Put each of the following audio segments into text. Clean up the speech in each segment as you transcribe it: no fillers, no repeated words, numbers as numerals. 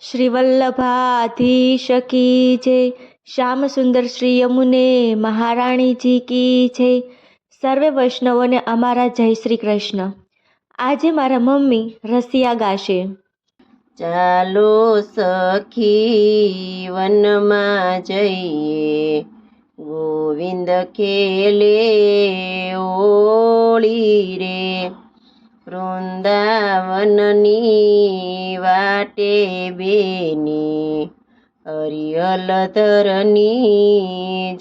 श्री वल्लभाधीश की जय। श्याम सुंदर श्री यमुने મહારાણી જી કી જય। સર્વે વૈષ્ણવોને અમારા જય શ્રી કૃષ્ણ। આજે મારા મમ્મી રસિયા ગાશે। ચાલો સખી વનમાં જઈએ, ગોવિંદ ખેલે ઓળી રે। વૃંદાવનની વાટે બેની, હરિહલધરની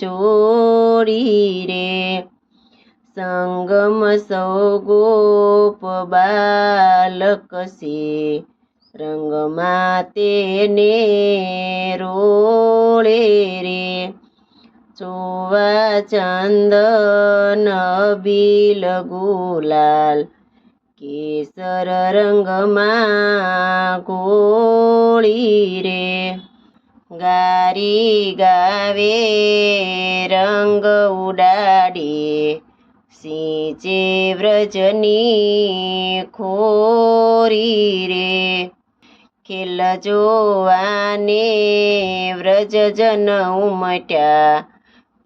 જોડી રે। સંગમ સૌ ગોપ બાલક છે, રંગમાં તેને રોળે રે। ચોવા ચંદન બીલ ગુલાલ, કેસર રંગમાં ગોળી રે। ગારી ગાવે રંગ ઉડાડે, સિંચે વ્રજની ખોરી રે। ખેલ જોવાને વ્રજજન ઉમટ્યા,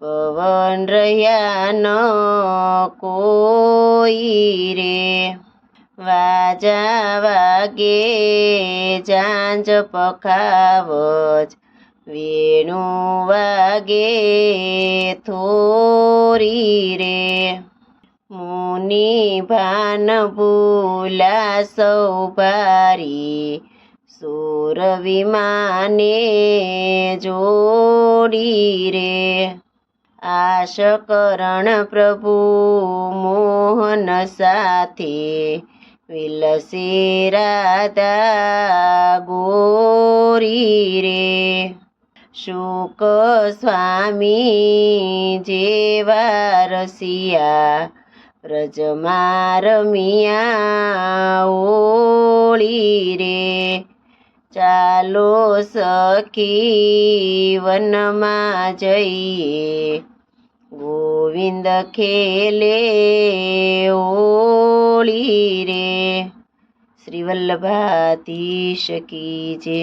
પવન રહ્યા ન કોઈ રે। વાજા વાગે ઝાંઝ પખાવજ, વેણું વાગે થોરી રે। મુનિ ભાન ભૂલા સૌ ભારી, સુર વિમાને જોડી રે। આશકરણ પ્રભુ મોહન સાથે, વિલસે રાધા ગોરી રે। શુક સ્વામી જેવા રસિયા, વ્રજમાં રમિયા ઓળી રે। ચાલો સખી વનમાં જઈએ, ગોવિંદ ખેલે ઓળી રે। શ્રી વલ્લભાધીશ કી જય।